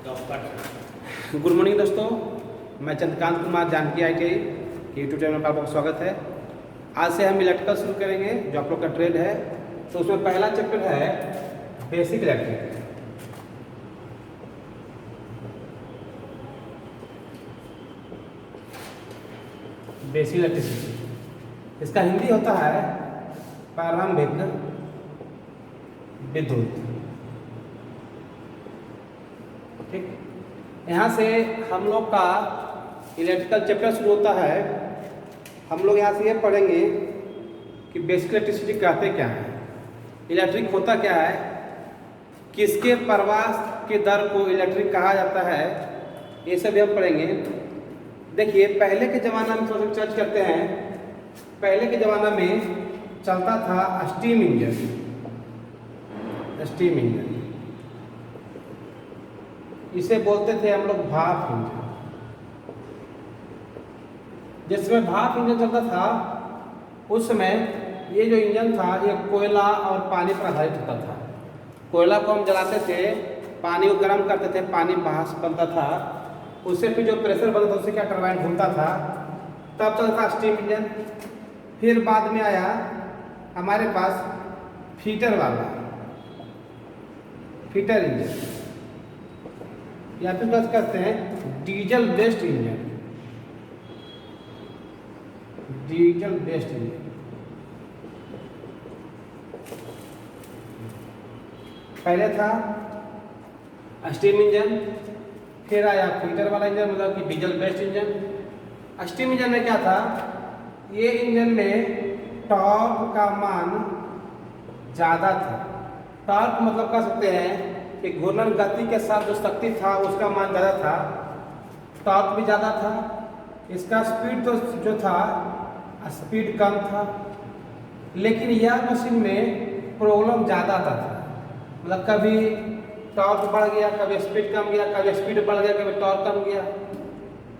Good morning दोस्तों, मैं Chandrakant Kumar Janaki ITI के यूट्यूब चैनल पर आपका स्वागत है। आज से हम इलेक्ट्रिकल शुरू करेंगे जो आप लोग का ट्रेड है। तो उसमें पहला चैप्टर है बेसिक इलेक्ट्रिक। बेसिक इलेक्ट्रिसिटी, इसका हिंदी होता है प्रारंभिक विद्युत। ठीक, यहाँ से हम लोग का इलेक्ट्रिकल चैप्टर शुरू होता है। हम लोग यहाँ से ये पढ़ेंगे कि बेसिक इलेक्ट्रिसिटी कहते क्या है, इलेक्ट्रिक होता क्या है, किसके प्रवाह के दर को इलेक्ट्रिक कहा जाता है, ये सब हम पढ़ेंगे। देखिए, पहले के ज़माना में थोड़ा सा चर्चा करते हैं। पहले के ज़माना में चलता था स्टीम इंजन। स्टीम इंजन इसे बोलते थे हम लोग भाप इंजन। जिस समय भाप इंजन चलता था उस समय ये जो इंजन था ये कोयला और पानी पर आधारित होता था। कोयला को हम जलाते थे, पानी को गर्म करते थे, पानी वाष्प बनता था, उससे फिर जो प्रेशर बनता था उससे क्या टरबाइन घूमता था, तब चलता था स्टीम इंजन। फिर बाद में आया हमारे पास फीटर वाला फीटर इंजन, या फिर बात करते हैं diesel based engine. Diesel based engine पहले था स्टीम इंजन, फिर आया फीटर वाला इंजन, मतलब कि diesel based engine. Steam engine में क्या था, ये इंजन में टॉर्क का मान ज़्यादा था। टॉर्क मतलब कह सकते हैं कि घूर्णन गति के साथ जो शक्ति था उसका मान ज़्यादा था, टॉर्क भी ज़्यादा था। इसका स्पीड तो जो था स्पीड कम था, लेकिन यह मशीन में प्रॉब्लम ज़्यादा आता था। मतलब कभी टॉर्क बढ़ गया, कभी स्पीड कम गया, कभी स्पीड बढ़ गया, कभी टॉर्क कम गया।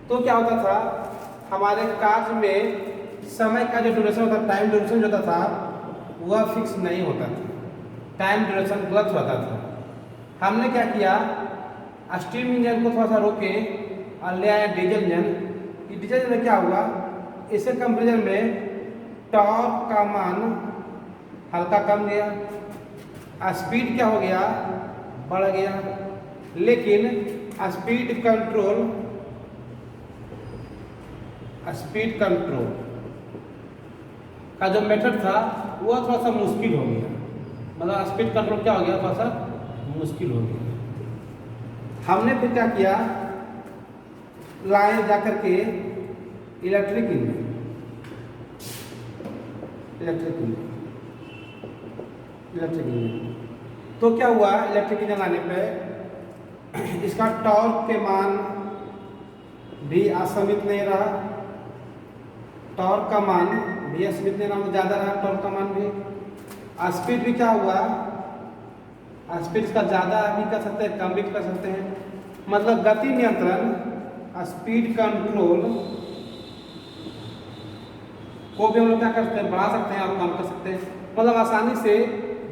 तो क्या होता था, हमारे कार्य में समय का जो ड्यूरेशन होता था, टाइम ड्यूरेशन जो होता था वह फिक्स नहीं होता था, टाइम ड्यूरेशन गलत होता था। हमने क्या किया, स्टीम इंजन को थोड़ा सा रोके और ले आया डीजल इंजन। डीजल इंजन में क्या हुआ, इसके कंपेरिजन में टॉर्क का मान हल्का कम गया, स्पीड क्या हो गया, बढ़ गया, लेकिन स्पीड कंट्रोल का जो मेथड था वो थोड़ा सा मुश्किल हो गया। मतलब स्पीड कंट्रोल क्या हो गया, थोड़ा सा मुश्किल हो गया। हमने फिर क्या किया, लाए जाकर के इलेक्ट्रिक इंजन। तो क्या हुआ, इलेक्ट्रिक इंजन आने पे इसका टॉर्क के मान भी असीमित नहीं रहा, टॉर्क का मान भी असीमित नहीं रहा, ज़्यादा रहा टॉर्क का मान भी। स्पीड भी क्या हुआ, स्पीड इसका ज़्यादा भी कर सकते हैं, कम भी कर सकते हैं। मतलब गति नियंत्रण, स्पीड कंट्रोल को भी हम लोग क्या कर सकते हैं, बढ़ा सकते हैं और कम कर सकते हैं। मतलब आसानी से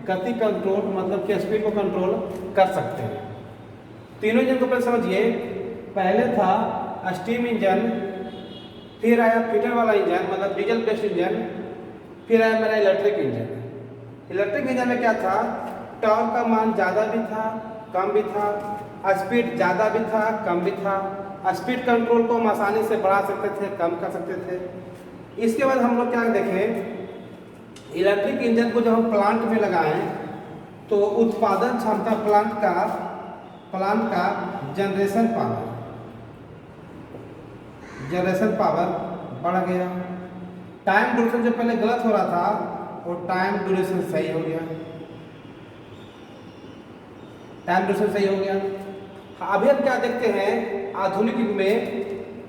गति कंट्रोल, मतलब कि स्पीड को कंट्रोल कर सकते हैं। तीनों इंजन को पहले समझिए। पहले था स्टीम इंजन, फिर आया फीटर वाला इंजन मतलब डीजल बेस्ड इंजन, फिर आया मेरा इलेक्ट्रिक इंजन। इलेक्ट्रिक इंजन में क्या था, टॉर्क का मान ज़्यादा भी था, कम भी था, स्पीड ज़्यादा भी था, कम भी था। स्पीड कंट्रोल को हम आसानी से बढ़ा सकते थे, कम कर सकते थे। इसके बाद हम लोग क्या देखें, इलेक्ट्रिक इंजन को जब हम प्लांट में लगाएं तो उत्पादन क्षमता प्लांट का जनरेशन पावर बढ़ गया। टाइम ड्यूरेशन जो पहले गलत हो रहा था वो टाइम ड्यूरेशन सही हो गया, अभी हम क्या देखते हैं, आधुनिक युग में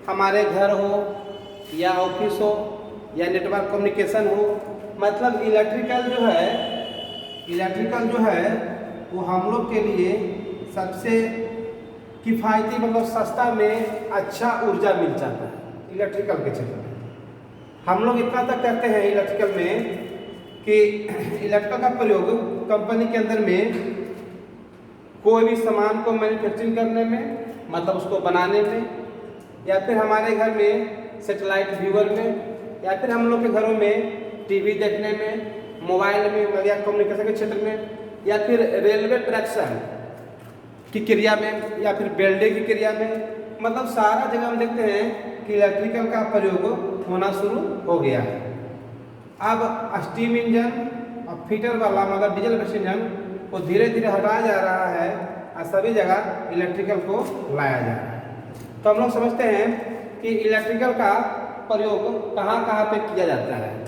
हमारे घर हो या ऑफिस हो या नेटवर्क कम्युनिकेशन हो, मतलब इलेक्ट्रिकल जो है वो हम लोग के लिए सबसे किफ़ायती, मतलब सस्ता में अच्छा ऊर्जा मिल जाता है इलेक्ट्रिकल के क्षेत्र में। हम लोग इतना तक करते हैं इलेक्ट्रिकल में कि इलेक्ट्रिकल का प्रयोग कंपनी के अंदर में कोई भी सामान को मैन्युफैक्चरिंग करने में, मतलब उसको बनाने में, या फिर हमारे घर में सेटेलाइट व्यूअर में, या फिर हम लोग के घरों में टीवी देखने में, मोबाइल में या कम्युनिकेशन के क्षेत्र में, या फिर रेलवे ट्रैक्शन की क्रिया में, या फिर वेल्डिंग की क्रिया में, मतलब सारा जगह हम देखते हैं कि इलेक्ट्रिकल का प्रयोग होना शुरू हो गया है। अब स्टीम इंजन और फीटर वाला मतलब डीजल बेस्ड इंजन को धीरे धीरे हटाया जा रहा है और सभी जगह इलेक्ट्रिकल को लाया जा रहा है। तो हम लोग समझते हैं कि इलेक्ट्रिकल का प्रयोग कहाँ कहाँ पे किया जाता है।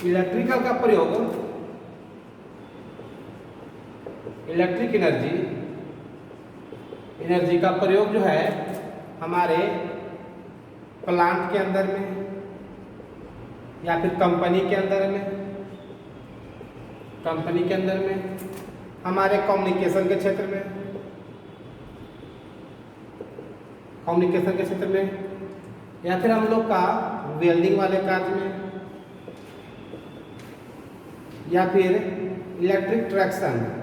इलेक्ट्रिकल का प्रयोग, इलेक्ट्रिक एनर्जी का प्रयोग जो है हमारे प्लांट के अंदर में, या फिर कंपनी के अंदर में, हमारे कम्युनिकेशन के क्षेत्र में, या फिर हम लोग का वेल्डिंग वाले कार्य में, या फिर इलेक्ट्रिक ट्रैक्शन,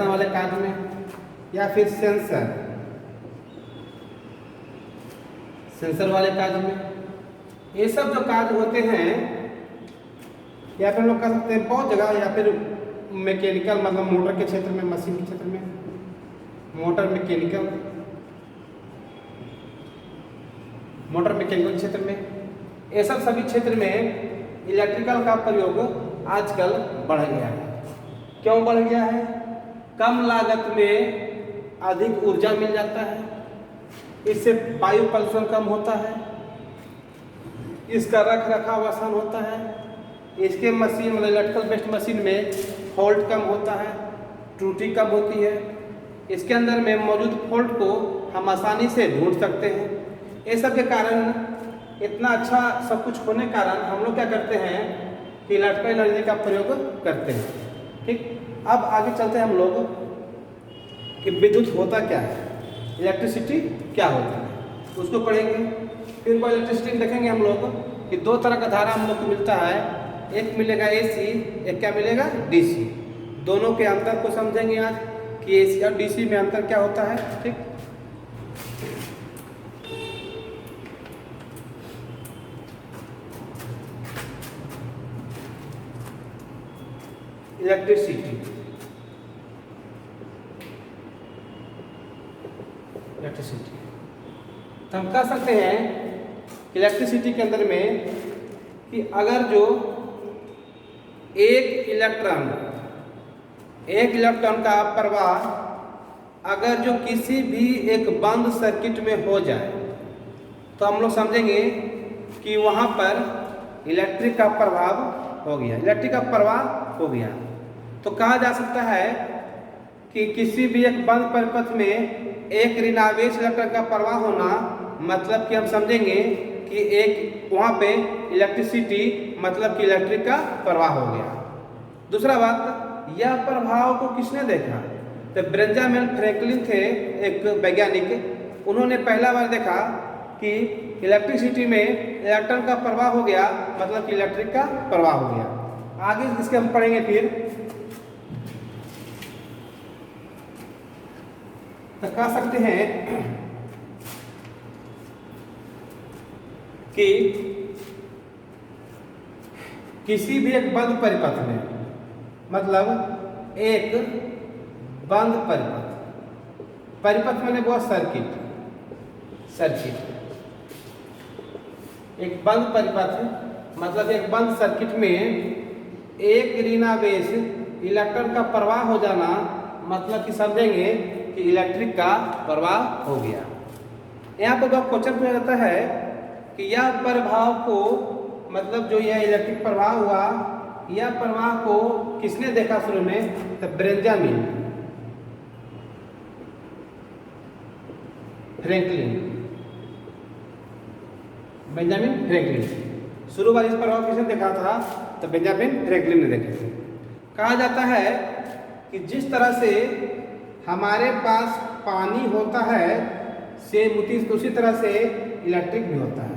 वाले कार्य में, या फिर सेंसर वाले कार्य में। ये सब जो कार्य होते हैं, या फिर लोग कह सकते हैं बहुत जगह, या फिर मैकेनिकल मतलब मोटर के क्षेत्र में, मशीन के क्षेत्र में, मोटर मैकेनिकल क्षेत्र में, ये सब सभी क्षेत्र में इलेक्ट्रिकल का प्रयोग आजकल बढ़ गया है। क्यों बढ़ गया है? कम लागत में अधिक ऊर्जा मिल जाता है, इससे वायु प्रदूषण कम होता है, इसका रख रखाव आसान होता है, इसके मशीन मतलब इलेक्ट्रिकल बेस्ड मशीन में फॉल्ट कम होता है, त्रुटि कम होती है, इसके अंदर में मौजूद फॉल्ट को हम आसानी से ढूंढ सकते हैं। ये सब के कारण, इतना अच्छा सब कुछ होने के कारण हम लोग क्या करते हैं कि इलेक्ट्रिकल एनर्जी का प्रयोग करते हैं। ठीक, अब आगे चलते हैं हम लोग कि विद्युत होता क्या है, इलेक्ट्रिसिटी क्या होता है, उसको पढ़ेंगे। फिर वो इलेक्ट्रिसिटी देखेंगे हम लोग कि दो तरह का धारा हम लोग को मिलता है, एक मिलेगा AC, एक क्या मिलेगा DC। दोनों के अंतर को समझेंगे आज कि AC और DC में अंतर क्या होता है। ठीक, इलेक्ट्रिसिटी तो हम कह सकते हैं इलेक्ट्रिसिटी के अंदर में कि अगर जो एक इलेक्ट्रॉन का प्रवाह अगर जो किसी भी एक बंद सर्किट में हो जाए तो हम लोग समझेंगे कि वहाँ पर इलेक्ट्रिक का प्रवाह हो गया। तो कहा जा सकता है कि किसी भी एक बंद परिपथ में एक ऋणावेश इलेक्ट्रॉन का प्रवाह होना, मतलब कि हम समझेंगे कि एक वहाँ पे इलेक्ट्रिसिटी मतलब कि इलेक्ट्रिक का प्रवाह हो गया। दूसरा बात, यह प्रभाव को किसने देखा? तो बेंजामिन फ्रैंकलिन थे एक वैज्ञानिक, उन्होंने पहला बार देखा कि इलेक्ट्रिसिटी में इलेक्ट्रॉन का प्रवाह हो गया, मतलब कि इलेक्ट्रिक का प्रवाह हो गया। आगे इसके हम पढ़ेंगे फिर। तो कह सकते हैं कि किसी भी एक बंद परिपथ में, मतलब एक बंद परिपथ मैंने बहुत सर्किट एक बंद परिपथ मतलब एक बंद सर्किट में एक ऋणावेश इलेक्ट्रॉन का प्रवाह हो जाना, मतलब कि समझेंगे कि इलेक्ट्रिक का प्रवाह हो गया। यहाँ पर क्वेश्चन पूछा जाता है कि यह प्रभाव को, मतलब जो यह इलेक्ट्रिक प्रवाह हुआ, यह प्रवाह को किसने देखा शुरू में? तो बेंजामिन फ्रैंकलिन शुरू वाली इस प्रभाव किसने देखा था? तो बेंजामिन फ्रैंकलिन ने देखे थे। कहा जाता है कि जिस तरह से हमारे पास पानी होता है, सेम उसी तरह से इलेक्ट्रिक भी होता है।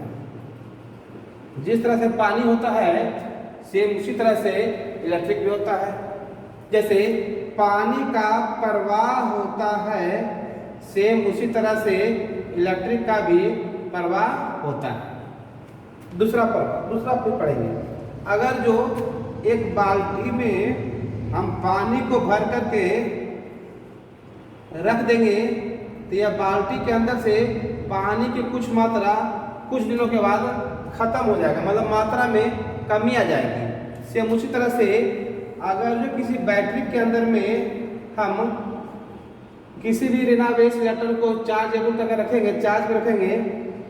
जिस तरह से पानी होता है सेम उसी तरह से इलेक्ट्रिक भी होता है। जैसे पानी का प्रवाह होता है, सेम उसी तरह से इलेक्ट्रिक का भी प्रवाह होता है। दूसरा फिर पढ़ेंगे। अगर जो एक बाल्टी में हम पानी को भर करके रख देंगे तो यह बाल्टी के अंदर से पानी की कुछ मात्रा कुछ दिनों के बाद खत्म हो जाएगा, मतलब मात्रा में कमी आ जाएगी। सेम उसी तरह से अगर जो किसी बैटरी के अंदर में हम किसी भी ऋणावेश इलेक्ट्रॉन को चार्जेबल करके रखेंगे, चार्ज में रखेंगे,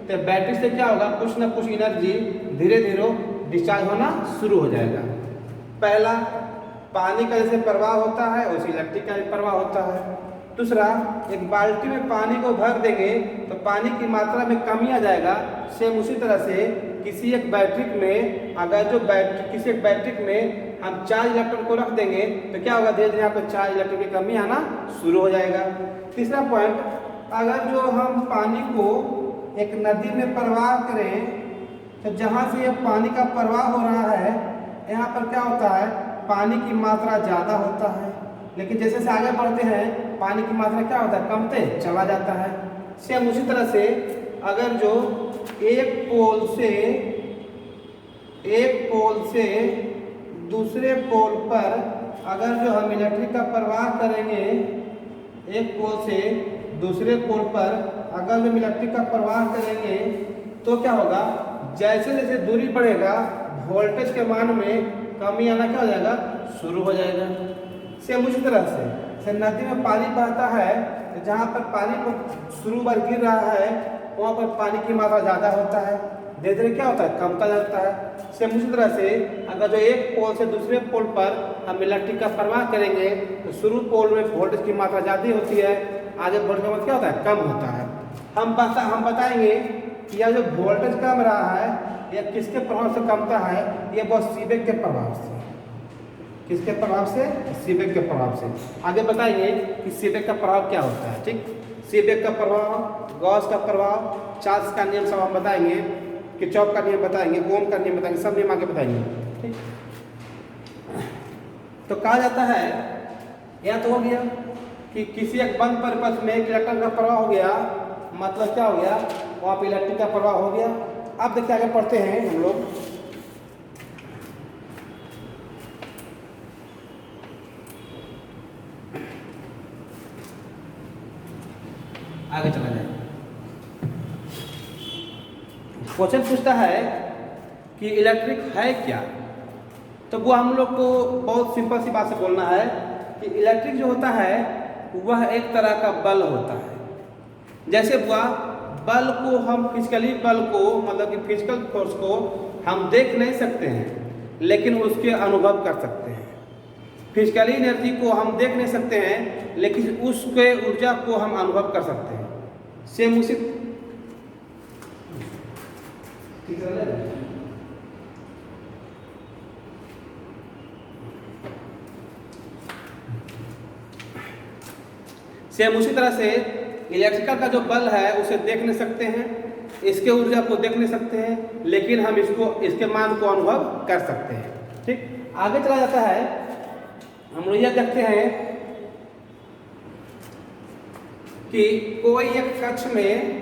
तो बैटरी से क्या होगा, कुछ ना कुछ एनर्जी धीरे धीरे डिस्चार्ज होना शुरू हो जाएगा। पहला पानी का जैसे प्रवाह होता है वैसे इलेक्ट्रिक का भी प्रवाह होता है। दूसरा, एक बाल्टी में पानी को भर देंगे तो पानी की मात्रा में कमी आ जाएगा। सेम उसी तरह से किसी एक बैटरी में अगर जो किसी एक बैटरी में हम चार्ज इलेक्ट्रॉन को रख देंगे तो क्या होगा, धीरे धीरे यहाँ पर चार्ज इलेक्ट्रॉन की कमी आना शुरू हो जाएगा। तीसरा पॉइंट, अगर जो हम पानी को एक नदी में प्रवाह करें तो जहाँ से यह पानी का प्रवाह हो रहा है यहाँ पर क्या होता है, पानी की मात्रा ज़्यादा होता है, लेकिन जैसे जैसे आगे बढ़ते हैं पानी की मात्रा क्या होता है, कमते चला जाता है। सेम उसी तरह से अगर जो एक पोल से दूसरे पोल पर अगर जो हम इलेक्ट्रिक का प्रवाह करेंगे, एक पोल से दूसरे पोल पर अगर हम इलेक्ट्रिक का प्रवाह करेंगे तो क्या होगा, जैसे जैसे दूरी बढ़ेगा वोल्टेज के मान में कमी आना क्या हो जाएगा, शुरू हो जाएगा। सेम उसी तरह से नदी में पानी बहता है तो जहाँ पर पानी को शुरू बार गिर रहा है वहाँ पर पानी की मात्रा ज़्यादा होता है, धीरे धीरे क्या होता है, कमता जाता है। सेम उसी तरह से अगर जो एक पोल से दूसरे पोल पर हम इलेक्ट्रिक का प्रवाह करेंगे तो शुरू पोल में वोल्टेज की मात्रा ज़्यादा होती है, आगे वोल्टेज का मात्रा क्या होता है, कम होता है। हम बताएंगे कि यह जो वोल्टेज कम रहा है यह किसके प्रभाव से कमता है, यह बहुत सीबेक के प्रभाव से। किसके प्रभाव से, सीबेक के प्रभाव से। आगे बताएंगे कि सीबेक का प्रभाव क्या होता है। ठीक, सीबेक का प्रभाव, गॉस का प्रभाव, चार्ल्स का नियम सब हम बताएंगे, किरचॉफ का नियम बताएंगे, ओम का नियम बताएंगे, सब नियम आगे बताएंगे। ठीक, तो कहा जाता है, यह तो हो गया कि किसी एक बंद परिपथ में एक इलेक्ट्रॉन का प्रवाह हो गया, मतलब क्या हो गया, वहाँ पर इलेक्ट्रिक का प्रवाह हो गया। अब देखिए आगे पढ़ते हैं हम लोग। आगे चला जाए। क्वेश्चन पूछता है कि इलेक्ट्रिक है क्या, तो वो हम लोग को बहुत सिंपल सी बात से बोलना है कि इलेक्ट्रिक जो होता है वह एक तरह का बल होता है। जैसे वह बल को हम फिजिकली बल को मतलब कि फिजिकल फोर्स को हम देख नहीं सकते हैं लेकिन उसके अनुभव कर सकते हैं। फिजिकली एनर्जी को हम देख नहीं सकते हैं लेकिन उसके ऊर्जा को हम अनुभव कर सकते हैं। सेम उसी तरह से इलेक्ट्रिकल का जो बल है उसे देख नहीं सकते हैं, इसके ऊर्जा को देख नहीं सकते हैं, लेकिन हम इसके मान को अनुभव कर सकते हैं। ठीक, आगे चला जाता है। हम लोग यह देखते हैं कि कोई एक कक्ष में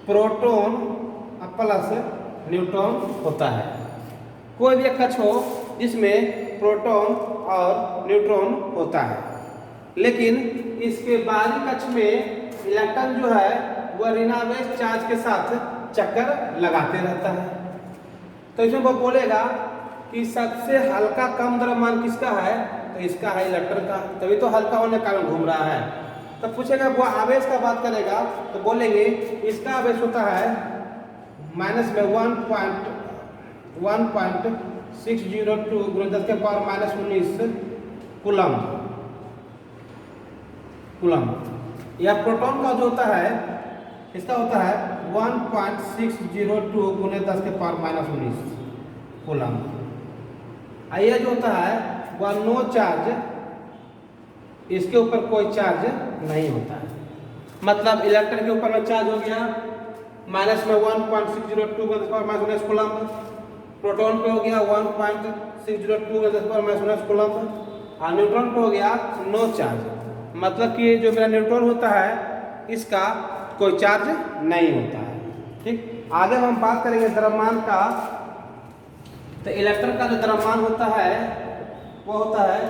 प्रोटॉन प्लस न्यूट्रॉन होता है। कोई भी एक कक्ष हो जिसमें प्रोटॉन और न्यूट्रॉन होता है, लेकिन इसके बाहरी कक्ष में इलेक्ट्रॉन जो है वह ऋणावेश चार्ज के साथ चक्कर लगाते रहता है। तो इसमें वो बोलेगा कि सबसे हल्का कम द्रव्यमान किसका है, तो इसका है इलेक्ट्रॉन का, तभी तो हल्का होने के कारण घूम रहा है। तो पूछेगा वो आवेश का बात करेगा तो बोलेंगे इसका आवेश होता है माइनस में 1.602 गुणा 10 के पावर माइनस 19 कूलम। यह प्रोटॉन का जो होता है इसका होता है 1.602 गुणे 10 के पावर माइनस 19 कूलम। यह जो होता है वह नो चार्ज इसके ऊपर कोई चार्ज नहीं होता है। मतलब इलेक्ट्रॉन के ऊपर में चार्ज हो गया माइनस में 1.602 × 10⁻⁻⁰ कूलम्ब, प्रोटॉन पे हो गया 1.602 × 10⁻⁻⁰ कूलम्ब, और न्यूट्रॉन पे हो गया नो चार्ज। मतलब कि जो मेरा न्यूट्रॉन होता है इसका कोई चार्ज नहीं होता है। ठीक, आगे हम बात करेंगे द्रव्यमान का। तो इलेक्ट्रॉन का जो द्रव्यमान होता है वो होता है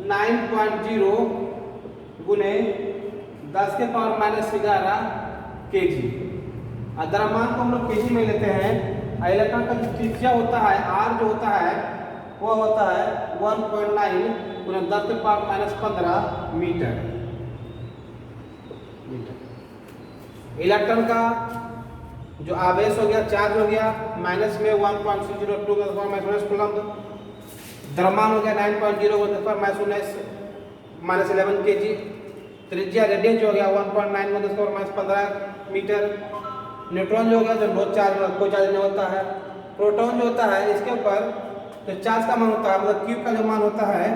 9.0 गुने 10⁻⁻11 kg। और द्रव्यमान को हम लोग kg में लेते हैं। इलेक्ट्रॉन का जो त्रिज्या होता है r जो होता है वो होता है 1.9 गुने 10⁻⁻15 मीटर। इलेक्ट्रॉन का जो आवेश हो गया चार्ज हो गया माइनस में 1.602 × 10⁻⁻⁰ कूलम्ब, द्रव्यमान हो गया 9.0 × 10⁻⁻11 kg, त्रिज्या रेडियस जो हो गया 1.9 × 10⁻⁻15 मीटर। न्यूट्रॉन जो हो गया जो नो चार्ज, कोई चार्ज नहीं होता है। प्रोटॉन जो होता है इसके ऊपर जो चार्ज का मान होता है मतलब क्यूब का जो मान होता है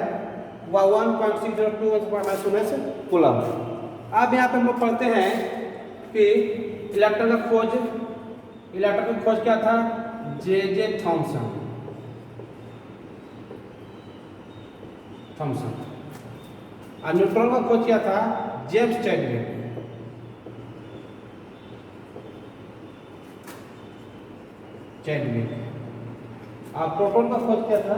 वह 1.602 × 10⁻⁻⁰ कूलम्ब। अब यहाँ पे हम लोग पढ़ते हैं कि इलेक्ट्रॉन का खोज, इलेक्ट्रॉन की खोज क्या था? J Thomson. और न्यूट्रॉन का खोज क्या था? James Chadwick. और प्रोटॉन का खोज क्या था?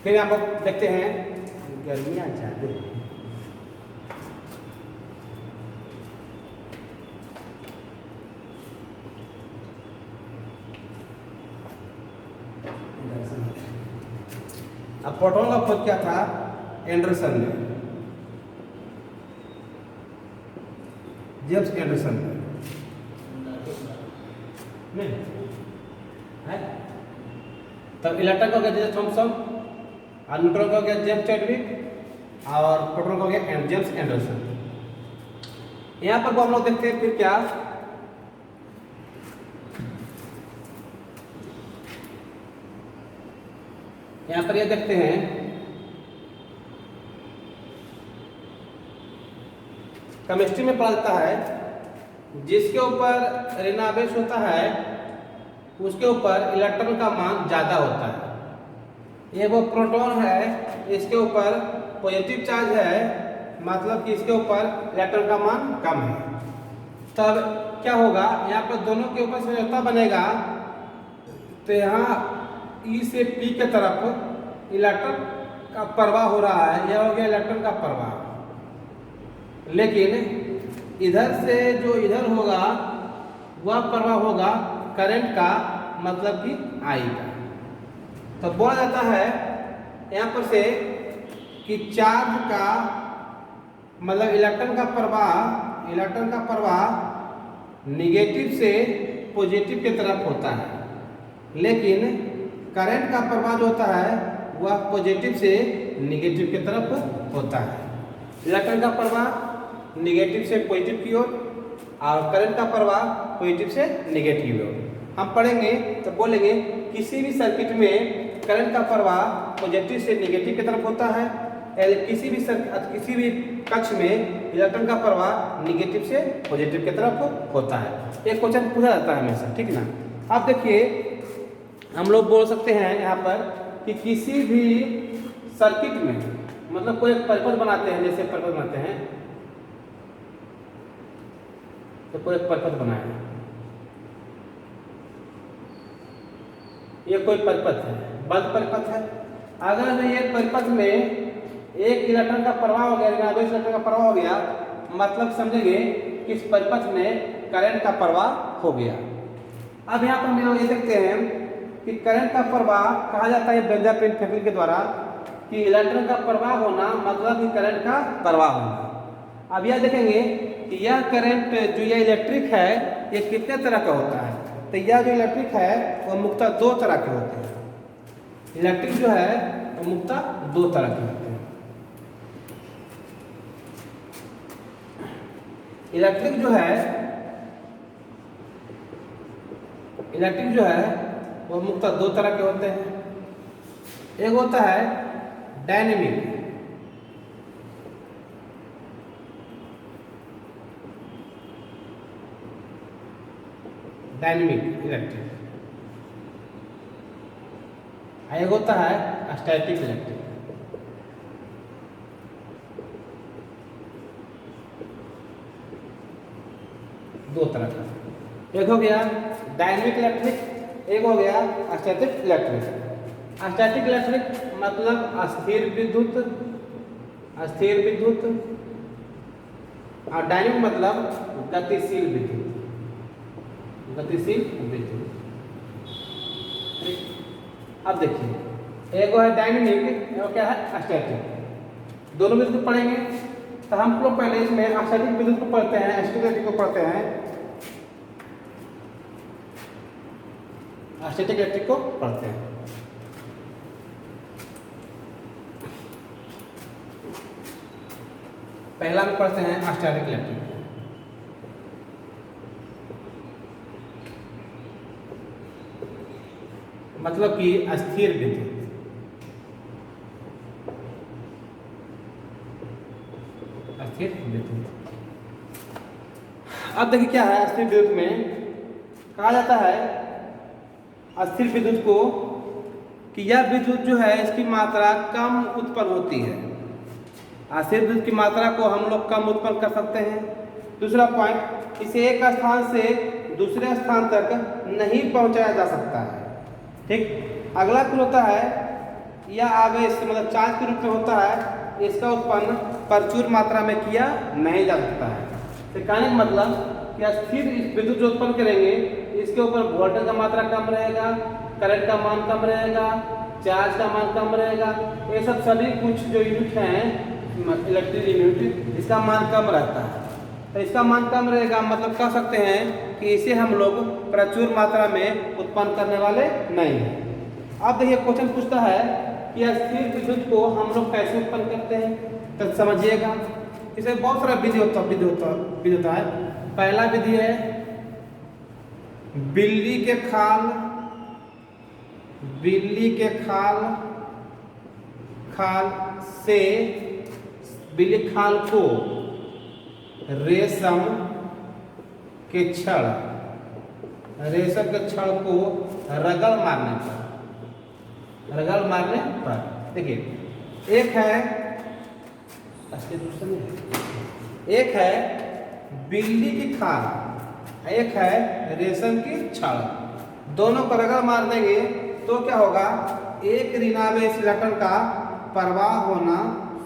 फिर आप देखते हैं गर्मियाँ ज़्यादा हैं। अब प्रोटॉन का खोज क्या था? एंडरसन ने, जेम्स एंडरसन ने है। तब इलेक्ट्रॉन का हो गया जे थॉमसन, और न्यूट्रॉन का हो गया जेम्स चैडविक, और प्रोटॉन का हो गया जेम्स एंडरसन। यहाँ पर वो हम लोग देखते हैं फिर क्या, यहाँ पर ये देखते हैं केमिस्ट्री में पढ़ा जाता है जिसके ऊपर ऋणावेश होता है उसके ऊपर इलेक्ट्रॉन का मान ज़्यादा होता है। ये वो प्रोटॉन है, इसके ऊपर पॉजिटिव चार्ज है, मतलब कि इसके ऊपर इलेक्ट्रॉन का मान कम है। तब क्या होगा, यहाँ पर दोनों के ऊपर समझौता बनेगा, तो यहाँ ई से पी के तरफ इलेक्ट्रॉन का प्रवाह हो रहा है, यह हो गया इलेक्ट्रॉन का प्रवाह। लेकिन इधर से जो इधर होगा वह प्रवाह होगा करंट का, मतलब कि आई का। तो बोला जाता है यहाँ पर से कि चार्ज का मतलब इलेक्ट्रॉन का प्रवाह निगेटिव से पॉजिटिव की तरफ होता है, लेकिन करंट का प्रवाह जो होता है वह पॉजिटिव से निगेटिव की तरफ होता है। इलेक्ट्रॉन का प्रवाह निगेटिव से पॉजिटिव की ओर और करंट का प्रवाह पॉजिटिव से निगेटिव की ओर। हम पढ़ेंगे तो बोलेंगे किसी भी सर्किट में करंट का प्रवाह पॉजिटिव से निगेटिव की तरफ होता है, किसी भी कक्ष में इलेक्ट्रॉन का प्रवाह निगेटिव से पॉजिटिव की तरफ होता है। एक क्वेश्चन पूछा जाता है हमेशा, ठीक ना। अब देखिए हम लोग बोल सकते हैं यहाँ पर कि किसी भी सर्किट में मतलब कोई एक परिपथ बनाते हैं, जैसे परिपथ बनाते हैं तो कोई एक परिपथ बनाया, ये कोई परिपथ है, बंद परिपथ है। अगर ये परिपथ में एक इलेक्ट्रॉन का प्रवाह हो गया, दो इलेक्ट्रॉन का प्रवाह हो गया, मतलब समझेंगे कि इस परिपथ में करंट का प्रवाह हो गया। अब यहाँ पर हम लोग ये देखते हैं कि करंट का प्रवाह कहा जाता है बेंजामिन फ्रैंकलिन के द्वारा कि इलेक्ट्रॉन का प्रवाह होना मतलब कि करंट का प्रवाह होना। अब यह देखेंगे कि यह करंट जो यह इलेक्ट्रिक है ये कितने तरह का होता है। तो यह जो इलेक्ट्रिक है वह मुख्यतः दो तरह के होते हैं। इलेक्ट्रिक जो है वो मुख्यतः दो तरह के होते हैं। इलेक्ट्रिक जो है वो मुख्यतः दो तरह के होते हैं। एक होता है डायनेमिक, इलेक्ट्रिक, एक होता है स्टैटिक इलेक्ट्रिक। दो तरह का, एक हो गया डायनेमिक इलेक्ट्रिक, एक हो गया स्टैटिक इलेक्ट्रिक। स्टैटिक इलेक्ट्रिक मतलब अस्थिर विद्युत, और डायनेमिक मतलब गतिशील विद्युत। अब देखिए, एक है डायनेमिक, एक क्या है स्टैटिक। दोनों विद्युत पढ़ेंगे तो हम लोग पहले इसमें स्टैटिक विद्युत को पढ़ते हैं, स्टैटिक को पढ़ते हैं, स्टैटिक इलेक्ट्रिक को पढ़ते हैं। पहला में पढ़ते हैं स्टैटिक इलेक्ट्रिक। मतलब कि अस्थिर विद्युत। अब देखिए क्या है अस्थिर विद्युत में, कहा जाता है अस्थिर विद्युत को कि यह विद्युत जो है इसकी मात्रा कम उत्पन्न होती है। अस्थिर विद्युत की मात्रा को हम लोग कम उत्पन्न कर सकते हैं। दूसरा पॉइंट, इसे एक स्थान से दूसरे स्थान तक नहीं पहुंचाया जा सकता है। ठीक, अगला क्या होता है, यह आवेश मतलब चार्ज के रूप में होता है, इसका उत्पन्न प्रचुर मात्रा में किया नहीं जा सकता है। तो कहने का मतलब कि स्थिर विद्युत जो उत्पन्न करेंगे इसके ऊपर वोल्टेज का मात्रा कम रहेगा, करंट का मान कम रहेगा, चार्ज का मान कम रहेगा। ये सब सभी कुछ जो यूनिट हैं इलेक्ट्रिक यूनिट, इसका मान कम रहता है। तो इसका मान कम रहेगा मतलब कह सकते हैं कि इसे हम लोग प्रचुर मात्रा में उत्पन्न करने वाले नहीं हैं। अब देखिए क्वेश्चन पूछता है कि स्थिर विद्युत को हम लोग कैसे उत्पन्न करते हैं, तो समझिएगा। इसमें बहुत सारा विधि होता है। पहला विधि है बिल्ली के खाल को रेशम के छड़ को रगड़ मारने पर देखिए, एक है बिल्ली की खाल, एक है रेशम की छड़। दोनों को रगड़ मार देंगे तो क्या होगा, एक ऋणावेश इलेक्ट्रॉन का प्रवाह होना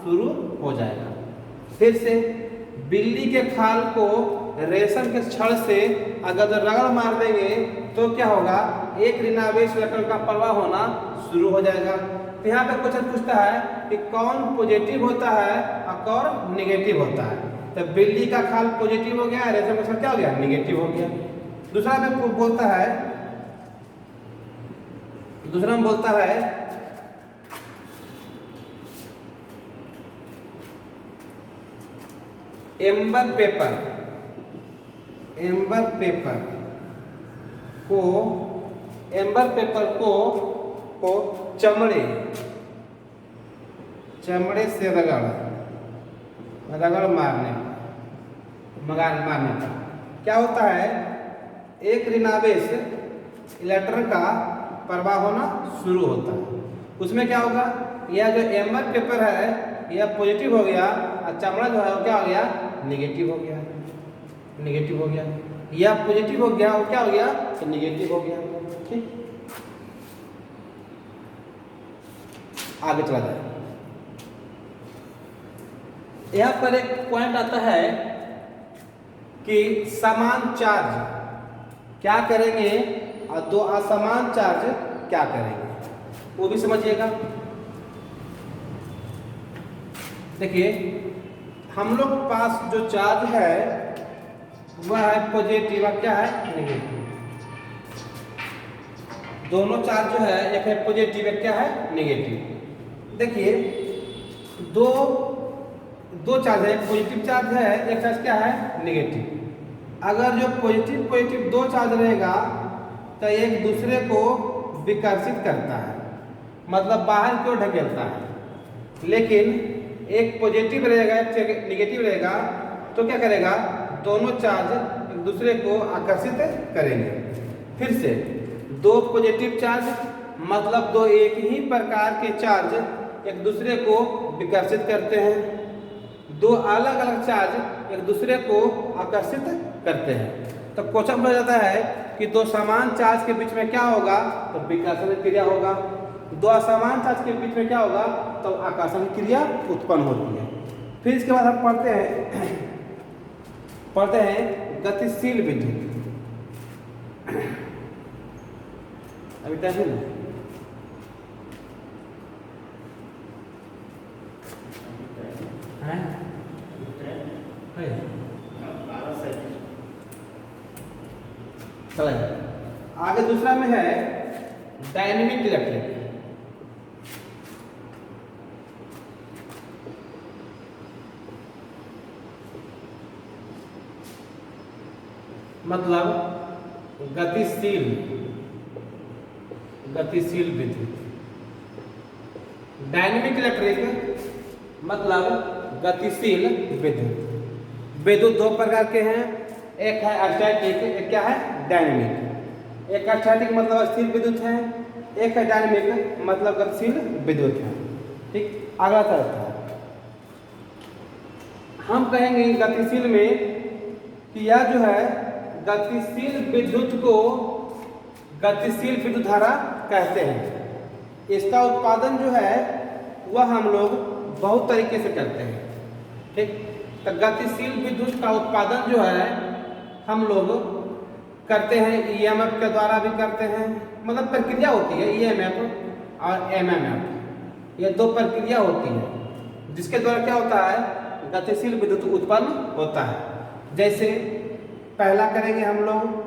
शुरू हो जाएगा। फिर से बिल्ली के खाल को रेशम के छड़ से अगर रगड़ मार देंगे तो क्या होगा, एक ऋणावेश इलेक्ट्रॉन का प्रवाह होना शुरू हो जाएगा। तो यहाँ पे क्वेश्चन पूछता है कि कौन पॉजिटिव होता है और कौन नेगेटिव होता है। तो बिल्ली का खाल पॉजिटिव हो गया, रेशम का छड़ क्या हो गया, नेगेटिव हो गया। दूसरा में बोलता है एम्बर पेपर को चमड़े से रगड़ मारने पर क्या होता है, एक ऋणावेश इलेक्ट्रॉन का प्रवाह होना शुरू होता है। उसमें क्या होगा, यह जो एम्बर पेपर है यह पॉजिटिव हो गया और चमड़ा जो है वो क्या हो गया, नेगेटिव हो गया। यह पॉजिटिव हो गया और क्या हो गया, तो नेगेटिव हो गया। ठीक, आगे चला जाए। यहाँ पर एक पॉइंट आता है कि समान चार्ज क्या करेंगे और दो असमान चार्ज क्या करेंगे, वो भी समझिएगा। देखिए, हम लोग के पास जो चार्ज है वह है पॉजिटिव और क्या है, नेगेटिव। दोनों चार्ज जो है, एक है पॉजिटिव एक क्या है, नेगेटिव। देखिए, दो चार्ज है, एक पॉजिटिव चार्ज है, एक चार्ज क्या है, नेगेटिव। अगर जो पॉजिटिव पॉजिटिव दो चार्ज रहेगा तो एक दूसरे को विकर्षित करता है, मतलब बाहर की ओर ढकेलता है। लेकिन एक पॉजिटिव रहेगा एक नेगेटिव रहेगा तो क्या करेगा, दोनों चार्ज एक दूसरे को आकर्षित करेंगे। फिर से दो पॉजिटिव चार्ज मतलब दो एक ही प्रकार के चार्ज एक दूसरे को विकर्षित करते हैं, दो अलग अलग चार्ज एक दूसरे को आकर्षित करते हैं। तो क्वेश्चन पूछा जाता है कि दो समान चार्ज के बीच में क्या होगा, तो विकर्षण क्रिया होगा। दो असमान चार्ज के बीच में क्या होगा, तो आकर्षण क्रिया उत्पन्न होती है। फिर इसके बाद हम पढ़ते हैं गतिशील विद्युत। अभी टाइम है चले। आगे दूसरा में है डायनेमिक इलेक्ट्रिक। मतलब गतिशील विद्युत। डायनेमिक इलेक्ट्रिक मतलब गतिशील विद्युत। विद्युत दो प्रकार के हैं, एक है स्टैटिक, एक क्या है, डायनेमिक। एक स्टैटिक मतलब स्थिर विद्युत है, एक है डायनेमिक मतलब गतिशील विद्युत है। ठीक, अगला तरफ है हम कहेंगे गतिशील में कि यह जो है गतिशील विद्युत को गतिशील विद्युत धारा कहते हैं। इसका उत्पादन जो है वह हम लोग बहुत तरीके से करते हैं। ठीक, तो गतिशील विद्युत का उत्पादन जो है हम लोग करते हैं ईएमएफ के द्वारा भी करते हैं, मतलब प्रक्रिया होती है ईएमएफ और एमएमएफ, ये दो प्रक्रिया होती है जिसके द्वारा क्या होता है, गतिशील विद्युत उत्पन्न होता है। जैसे पहला करेंगे हम लोग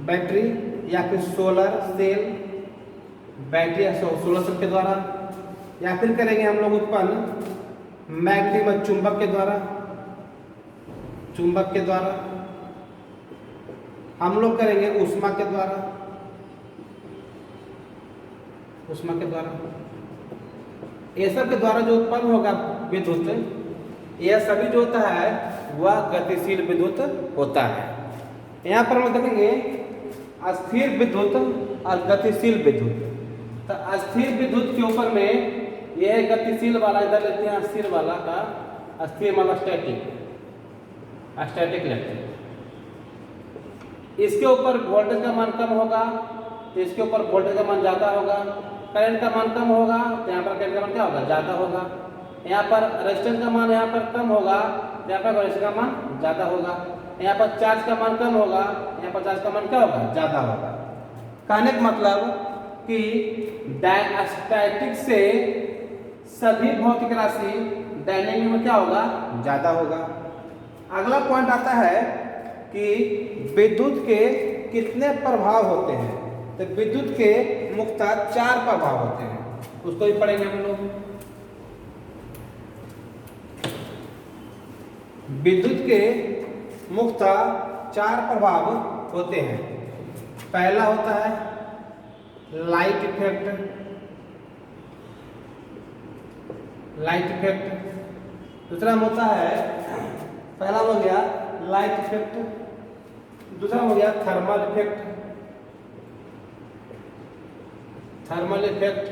बैटरी या फिर सोलर सेल, बैटरी या सोलर सेल के द्वारा, या फिर करेंगे हम लोग उत्पन्न मैग्नेटिक चुंबक के द्वारा, हम लोग करेंगे ऊष्मा के द्वारा, ये सब के द्वारा जो उत्पन्न होगा विद्युत, यह सभी जो होता है वह गतिशील विद्युत होता है। यहाँ पर हम देखेंगे अस्थिर विद्युत और गतिशील विद्युत। तो अस्थिर विद्युत के ऊपर में यह गतिशील वाला इधर लेते हैं, अस्थिर वाला का, अस्थिर मतलब स्टैटिक लेते हैं। इसके ऊपर वोल्टेज का मान कम होगा तो इसके ऊपर वोल्टेज का मान ज़्यादा होगा, करंट का मान कम होगा तो यहाँ पर करंट का मान क्या होगा, ज़्यादा होगा। यहाँ पर रेजिस्टेंस का मान यहाँ पर कम होगा, यहाँ पर रेजिस्टेंस का मान ज़्यादा होगा। यहाँ पर चार्ज का मान कम होगा, यहाँ पर चार्ज का मान क्या होगा, ज़्यादा होगा। कहने का मतलब कि स्टैटिक से सभी भौतिक राशि डायनेमिक में क्या होगा, ज़्यादा होगा। अगला पॉइंट आता है कि विद्युत के कितने प्रभाव होते हैं। तो विद्युत के मुख्यतः 4 प्रभाव होते हैं, उसको भी पढ़ेंगे हम लोग। विद्युत के मुख्यतः 4 प्रभाव होते हैं। पहला होता है लाइट इफेक्ट। दूसरा होता है, पहला हो गया लाइट इफेक्ट, दूसरा हो गया थर्मल इफेक्ट,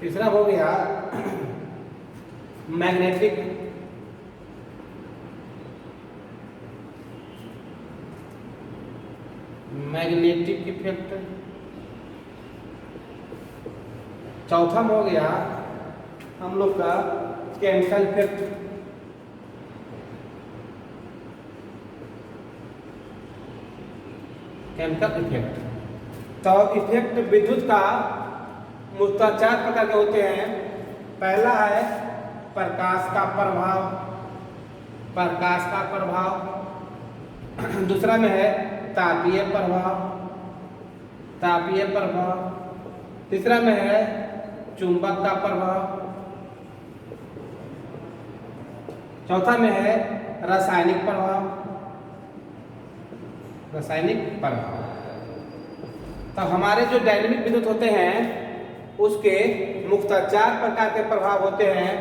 तीसरा हो गया मैग्नेटिक इफेक्ट, चौथा हो गया हम लोग का केमिकल इफेक्ट, तो इफेक्ट विद्युत का मुख्यतः 4 प्रकार के होते हैं। पहला है प्रकाश का प्रभाव, दूसरा में है तापीय प्रभाव, तीसरा में है चुंबक का प्रभाव। चौथा में है रासायनिक प्रभाव। रासायनिक प्रभाव। तो हमारे जो डायनेमिक विद्युत होते हैं उसके मुख्यतः 4 प्रकार के प्रभाव होते हैं।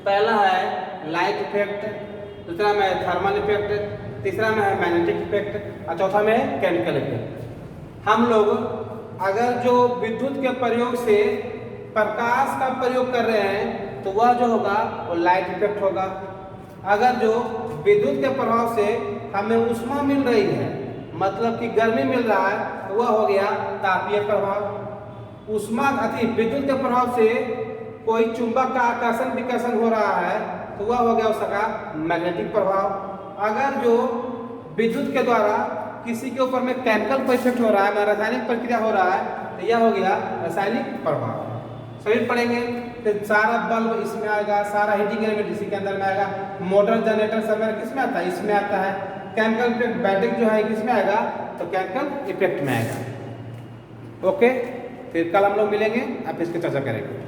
पहला है लाइट इफेक्ट, दूसरा में है थर्मल इफेक्ट, तीसरा में है मैग्नेटिक इफेक्ट और चौथा में है केमिकल इफेक्ट। हम लोग अगर जो विद्युत के प्रयोग से प्रकाश का प्रयोग कर रहे हैं तो वह जो होगा वो लाइट इफेक्ट होगा। अगर जो विद्युत के प्रभाव से हमें ऊष्मा मिल रही है, मतलब कि गर्मी मिल रहा है, तो वह हो गया तापीय प्रभाव। ऊष्मा विद्युत के प्रभाव से कोई चुंबक का आकर्षण विकर्षण हो रहा है तो वह हो गया उसका मैग्नेटिक प्रभाव। अगर जो विद्युत के द्वारा किसी के ऊपर में केमिकल इफेक्ट हो रहा है, रासायनिक प्रक्रिया हो रहा है, तो यह हो गया रासायनिक प्रभाव। सभी पढ़ेंगे तो सारा बल्ब इसमें आएगा, सारा हीटिंग एलिमेंट इसी के अंदर में आएगा, मोटर जनरेटर सब किसमें आता है, इसमें आता है। केमिकल इफेक्ट बैटरी जो है किसमें आएगा, तो केमिकल इफेक्ट में आएगा। ओके, फिर कल हम लोग मिलेंगे, आप इसकी चर्चा करेंगे।